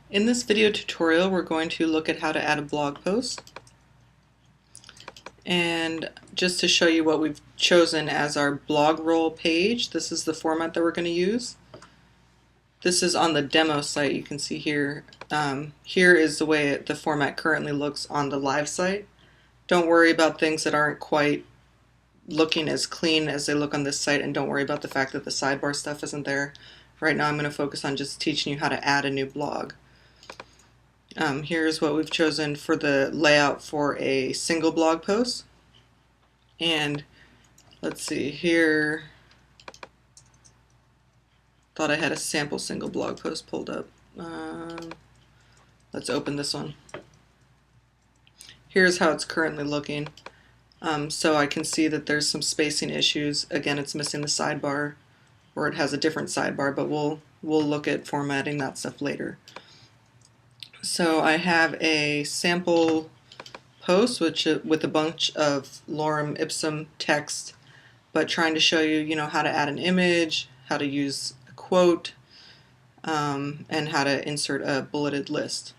In this video tutorial, we're going to look at how to add a blog post. And just to show you what we've chosen as our blog roll page, this is the format that we're going to use. This is on the demo site. You can see here. Here is the way the format currently looks on the live site. Don't worry about things that aren't quite looking as clean as they look on this site, and don't worry about the fact that the sidebar stuff isn't there. Right now I'm going to focus on just teaching you how to add a new blog. Here's what we've chosen for the layout for a single blog post. And let's see here. Thought I had a sample single blog post pulled up. Let's open this one. Here's how it's currently looking. So I can see that there's some spacing issues. Again, it's missing the sidebar, or it has a different sidebar, but we'll look at formatting that stuff later. So I have a sample post with a bunch of lorem ipsum text, but trying to show you, how to add an image, how to use a quote, and how to insert a bulleted list.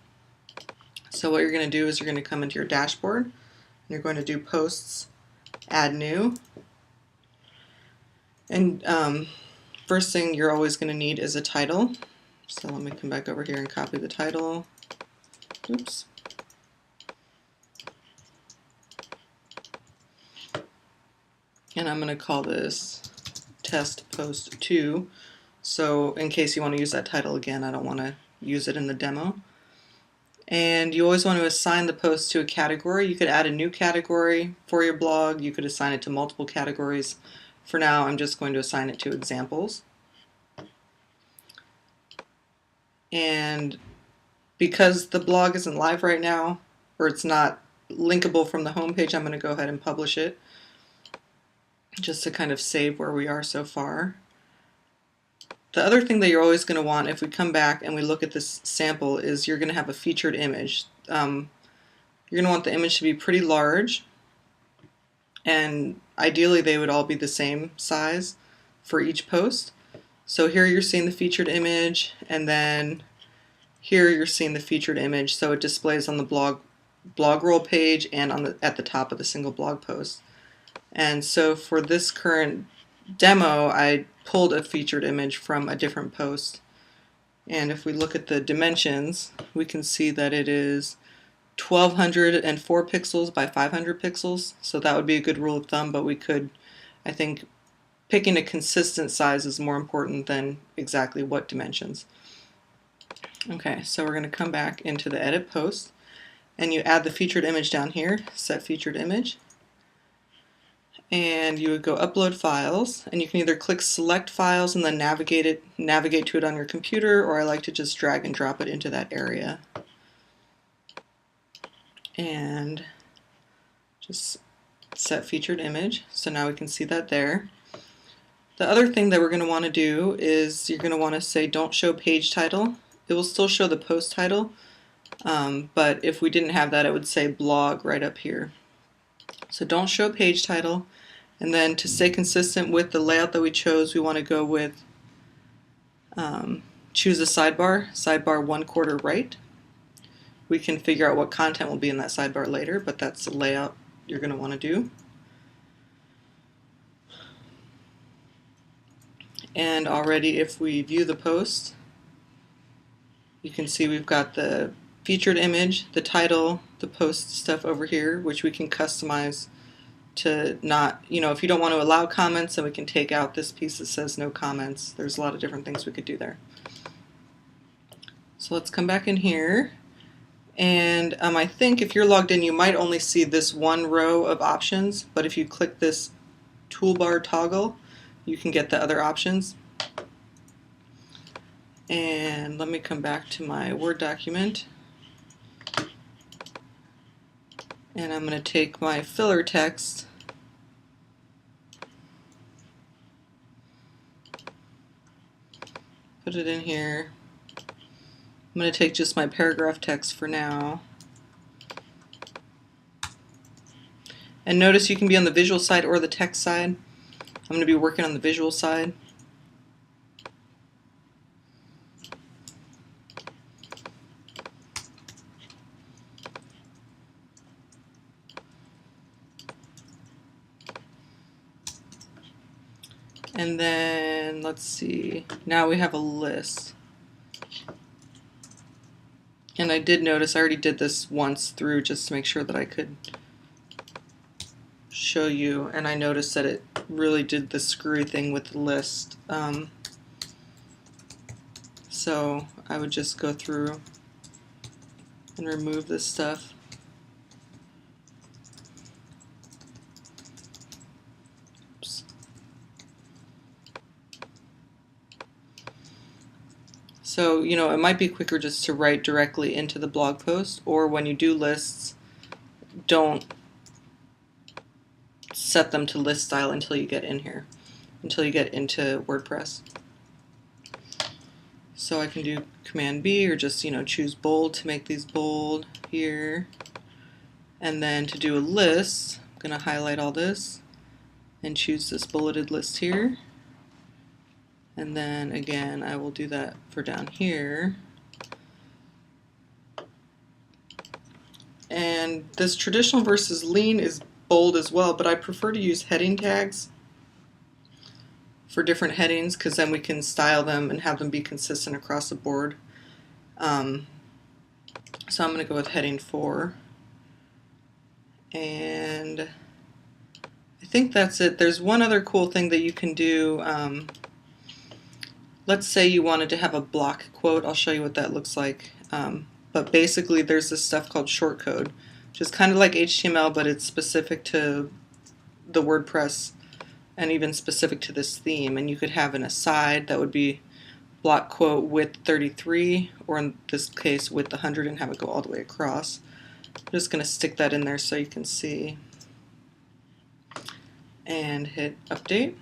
So what you're going to do is you're going to come into your dashboard, and you're going to do posts, add new, and first thing you're always going to need is a title. So let me come back over here and copy the title. Oops. And I'm going to call this test post 2. So in case you want to use that title again, I don't want to use it in the demo. And you always want to assign the post to a category. You could add a new category for your blog. You could assign it to multiple categories. For now, I'm just going to assign it to examples. And because the blog isn't live right now, or it's not linkable from the homepage, I'm going to go ahead and publish it just to kind of save where we are so far. The other thing that you're always going to want, if we come back and we look at this sample, is you're going to have a featured image. You're going to want the image to be pretty large, and ideally they would all be the same size for each post. So here you're seeing the featured image, and then here you're seeing the featured image, so it displays on the blog roll page and at the top of the single blog post. And so for this current demo, I pulled a featured image from a different post. And if we look at the dimensions, we can see that it is 1204 pixels by 500 pixels. So that would be a good rule of thumb, but we could, I think, picking a consistent size is more important than exactly what dimensions. Okay, so we're going to come back into the edit post, and you add the featured image down here, set featured image, and you would go upload files, and you can either click select files and then navigate to it on your computer, or I like to just drag and drop it into that area. And just set featured image, so now we can see that there. The other thing that we're going to want to do is you're going to want to say don't show page title. It will still show the post title, but if we didn't have that, it would say blog right up here. So don't show page title, and then to stay consistent with the layout that we chose, we want to go with choose a sidebar 1/4 right. We can figure out what content will be in that sidebar later, but that's the layout you're going to want to do. And already if we view the post, you can see we've got the featured image, the title, the post stuff over here, which we can customize to not, if you don't want to allow comments, then we can take out this piece that says no comments. There's a lot of different things we could do there. So let's come back in here. And I think if you're logged in, you might only see this one row of options, but if you click this toolbar toggle, you can get the other options. And let me come back to my Word document, and I'm going to take my filler text put it in here. I'm going to take just my paragraph text for now. And notice you can be on the visual side or the text side. I'm going to be working on the visual side. And then let's see, now we have a list. And I did notice, I already did this once through just to make sure that I could show you, and I noticed that it really did the screwy thing with the list. So I would just go through and remove this stuff. Oops. So, you know, it might be quicker just to write directly into the blog post, or when you do lists, don't set them to list style until you get in here, until you get into WordPress. So I can do Command B, or just, you know, choose bold to make these bold here. And then to do a list, I'm going to highlight all this and choose this bulleted list here. And then again, I will do that for down here. And this traditional versus lean is bold as well, but I prefer to use heading tags for different headings, because then we can style them and have them be consistent across the board. So I'm going to go with heading 4. And I think that's it. There's one other cool thing that you can do. Let's say you wanted to have a block quote. I'll show you what that looks like. But basically there's this stuff called shortcode, which is kind of like HTML, but it's specific to the WordPress and even specific to this theme. And you could have an aside that would be block quote width 33, or in this case width 100, and have it go all the way across. I'm just going to stick that in there so you can see. And hit update.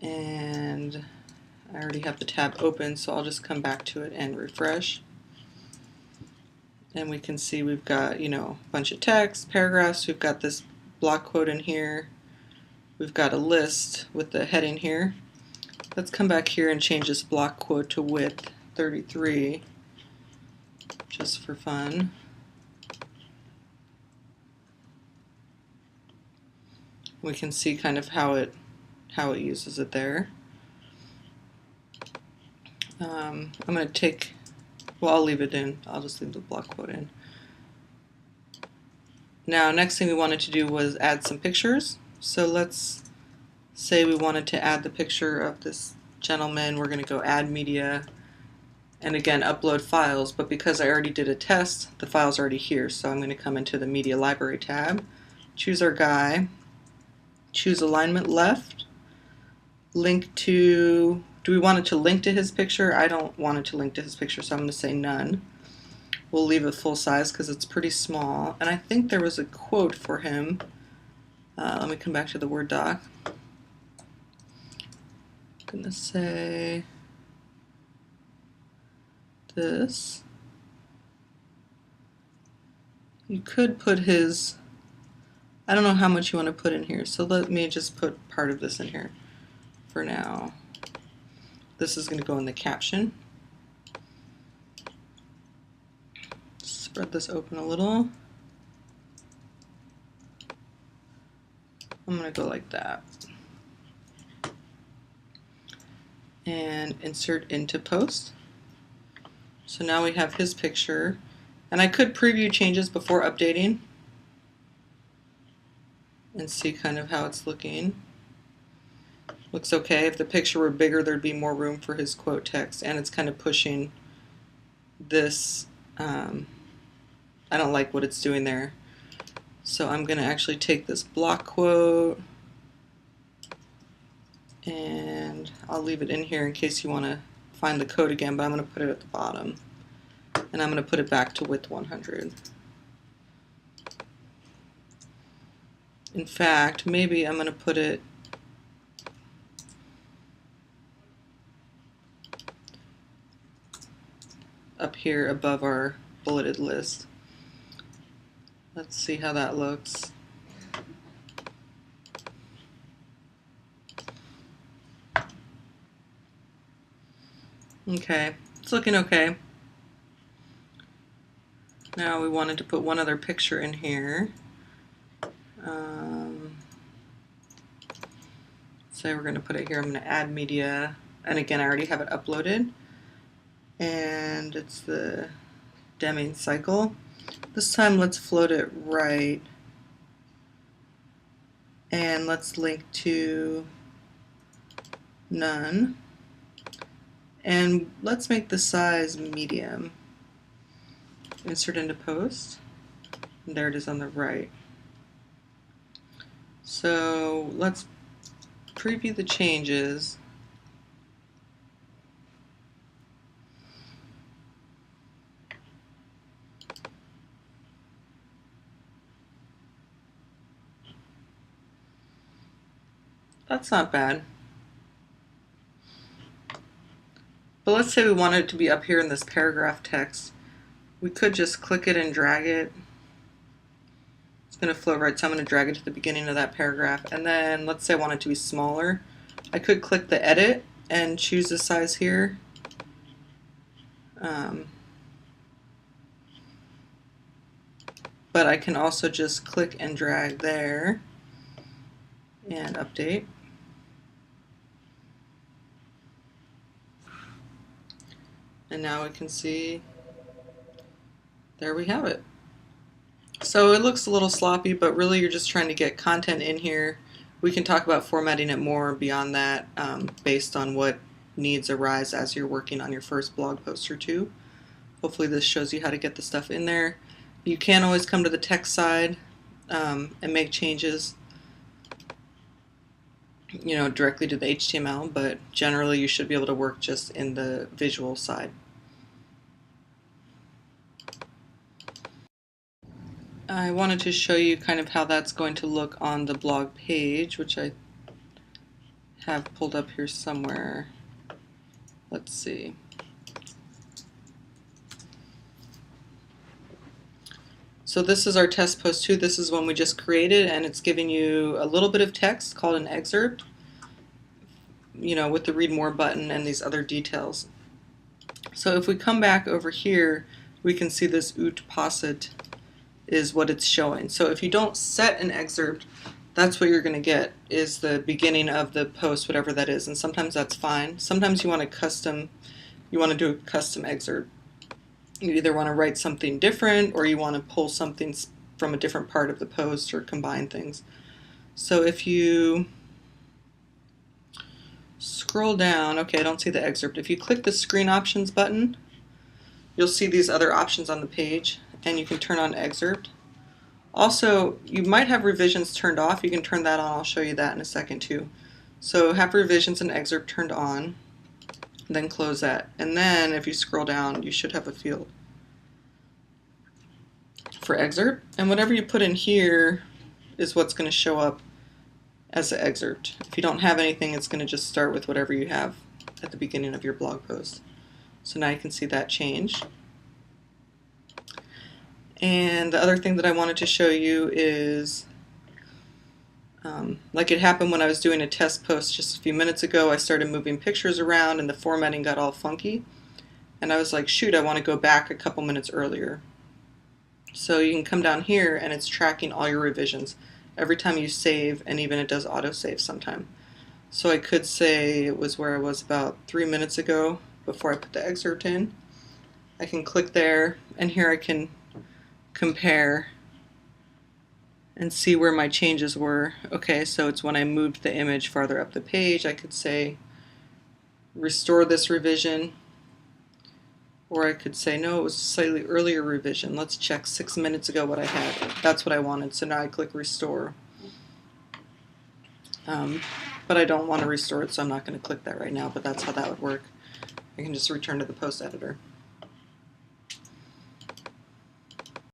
And I already have the tab open, so I'll just come back to it and refresh. And we can see we've got, you know, a bunch of text, paragraphs, we've got this block quote in here, we've got a list with the heading here. Let's come back here and change this block quote to width 33, just for fun. We can see kind of how it uses it there. I'm going to take, well, I'll leave it in. I'll just leave the block quote in. Now, next thing we wanted to do was add some pictures. So let's say we wanted to add the picture of this gentleman. We're going to go add media, and again, upload files. But because I already did a test, the file's already here. So I'm going to come into the media library tab, choose our guy, choose alignment left, link to, do we want it to link to his picture? I don't want it to link to his picture, so I'm going to say none. We'll leave it full size because it's pretty small. And I think there was a quote for him. Let me come back to the Word doc. I'm going to say this. You could put his, I don't know how much you want to put in here, so let me just put part of this in here for now. This is going to go in the caption. Spread this open a little. I'm going to go like that. And insert into post. So now we have his picture. And I could preview changes before updating and see kind of how it's looking. Looks okay. If the picture were bigger, there'd be more room for his quote text, and it's kind of pushing this. I don't like what it's doing there. So I'm going to actually take this block quote, and I'll leave it in here in case you want to find the code again, but I'm going to put it at the bottom. And I'm going to put it back to width 100. In fact, maybe I'm going to put it up here above our bulleted list. Let's see how that looks. Okay, it's looking okay. Now we wanted to put one other picture in here. So we're going to put it here. I'm going to add media, and again I already have it uploaded, and it's the Deming cycle. This time let's float it right, and let's link to none, and let's make the size medium. Insert into post, and there it is on the right. So let's preview the changes. That's not bad. But let's say we wanted it to be up here in this paragraph text. We could just click it and drag it. It's going to float right, so I'm going to drag it to the beginning of that paragraph. And then let's say I want it to be smaller. I could click the edit and choose the size here. But I can also just click and drag there and update. And now we can see, there we have it. So it looks a little sloppy, but really you're just trying to get content in here. We can talk about formatting it more beyond that based on what needs arise as you're working on your first blog post or two. Hopefully this shows you how to get the stuff in there. You can always come to the text side and make changes, you know, directly to the HTML, but generally you should be able to work just in the visual side. I wanted to show you kind of how that's going to look on the blog page, which I have pulled up here somewhere. Let's see. So this is our test post 2. This is one we just created, and it's giving you a little bit of text called an excerpt, you know, with the read more button and these other details. So if we come back over here, we can see this ut posit is what it's showing. So if you don't set an excerpt, that's what you're going to get, is the beginning of the post, whatever that is. And sometimes that's fine. Sometimes you want to do a custom excerpt. You either want to write something different, or you want to pull something from a different part of the post, or combine things. So if you scroll down, okay, I don't see the excerpt. If you click the screen options button, you'll see these other options on the page, and you can turn on excerpt. Also, you might have revisions turned off. You can turn that on. I'll show you that in a second too. So have revisions and excerpt turned on, then close that. And then if you scroll down, you should have a field for excerpt. And whatever you put in here is what's going to show up as an excerpt. If you don't have anything, it's going to just start with whatever you have at the beginning of your blog post. So now you can see that change. And the other thing that I wanted to show you is, like it happened when I was doing a test post just a few minutes ago, I started moving pictures around and the formatting got all funky. And I was like, shoot, I want to go back a couple minutes earlier. So you can come down here and it's tracking all your revisions every time you save, and even it does autosave sometime. So I could say it was where I was about 3 minutes ago before I put the excerpt in. I can click there, and here I can compare and see where my changes were. Okay, so it's when I moved the image farther up the page. I could say restore this revision, or I could say no, it was a slightly earlier revision. Let's check 6 minutes ago what I had. That's what I wanted, so now I click restore. But I don't want to restore it, so I'm not going to click that right now, but that's how that would work. I can just return to the post editor.